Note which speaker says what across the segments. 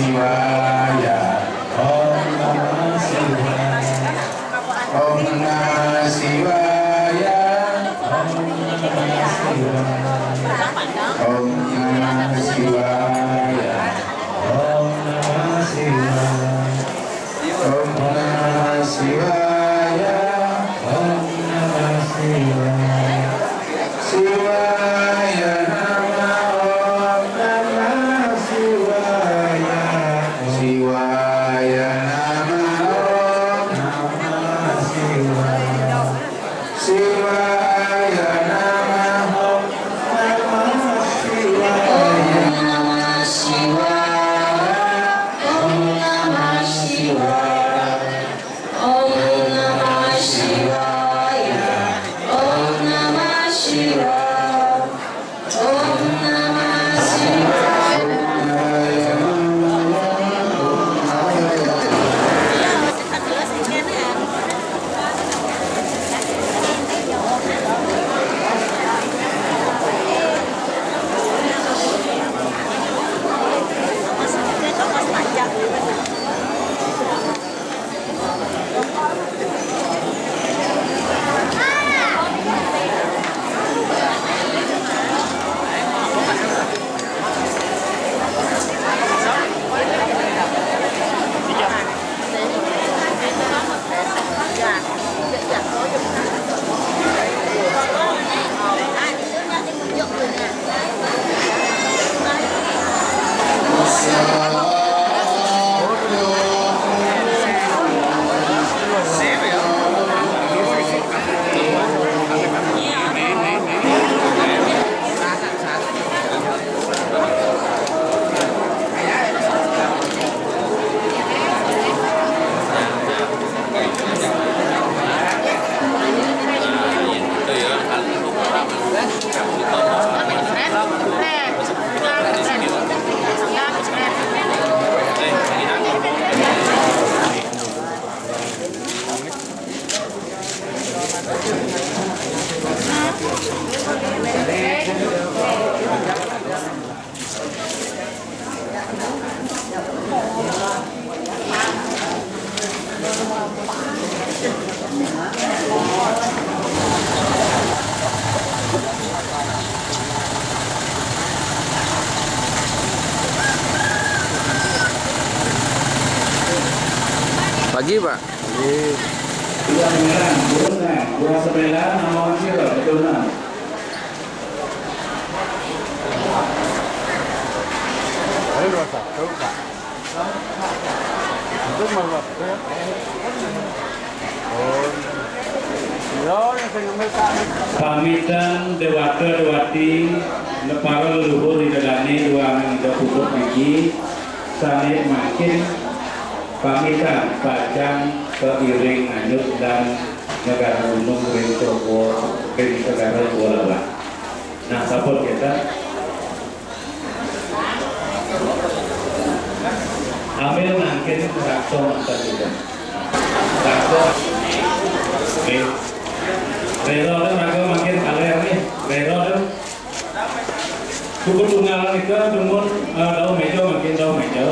Speaker 1: Shivaya. Om Namah Shivaya. Om Namah Shivaya. Om Namah Shivaya. Om Namah Shivaya. Om Namah Shivaya. Om Namah Shivaya. Om Namah Shivaya. Shivaya Namah. Om Namah Shivaya. Shivaya Namah. Om Namah Shivaya. Shivaya Namah. Om Namah Shivaya. Om Namah Shivaya. Om Namah Shivaya. Om Namah Shivaya. Om Namah Shivaya.
Speaker 2: Pagi, Pak.
Speaker 1: Dua sembilan, dua sembilan, nama kira betul nah. Pamitan dewata dewati para leluhur di dalamnya dua mengidah pupuk biji sanit makin pamitan pajang keiring anyut dan negara gunung Rincogo dari negara Bolala. Nah, support kita ambil nangkin rakson saja. Rakson. Oke. Rero dan raga makin kaler nih. Rero dan cukup tunggal itu cuman tahu meja makin tahu meja.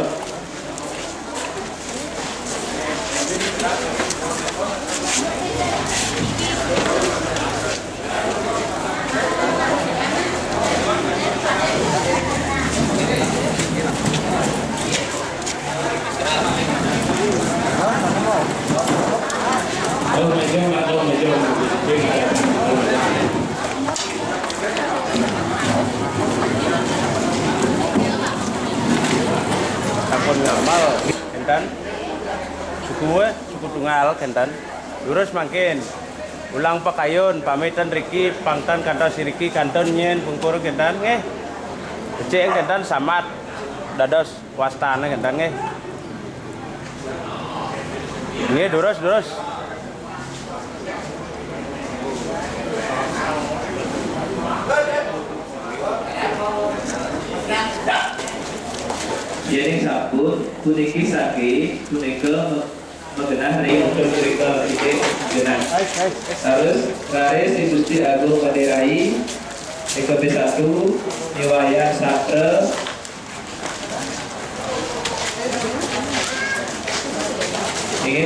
Speaker 3: Akun normal, enten suku tunggal, enten lurus makin ulang pakayun pamitan Riki pangtan kantor siriki kanton nyen pungkur enten nggih becek enten samat dados wastana enten nggih nggih lurus
Speaker 1: Jadi sabut, puniki saki, punika mengenah hari untuk cerita ini genah. Harus garis industri agung Maderai, EKP 1, Niwaya Sastra, Oke.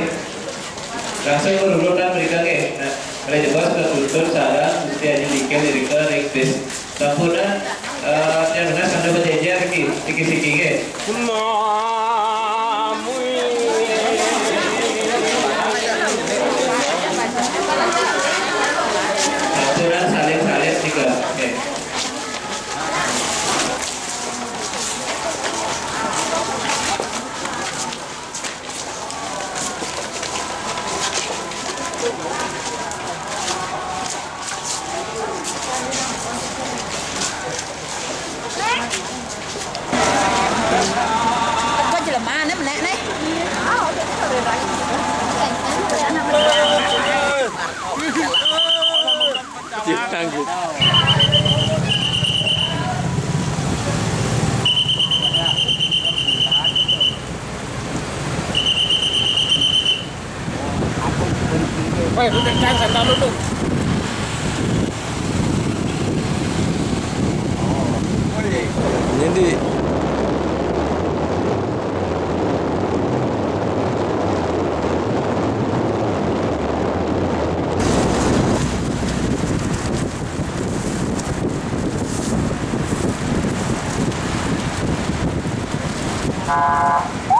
Speaker 1: Langsung berurutan mereka ke. Nah, kalau jelas sudah tutur saya mesti aja dikel dirika rektis. Sampurna yang benar sampai berjejer iki siki ke. Sampurna salin juga. Oke.
Speaker 2: Có chỉ là ma nữa mình nè này.
Speaker 4: Woi, lu kencang sandal lu tuh.
Speaker 3: Jadi
Speaker 2: À.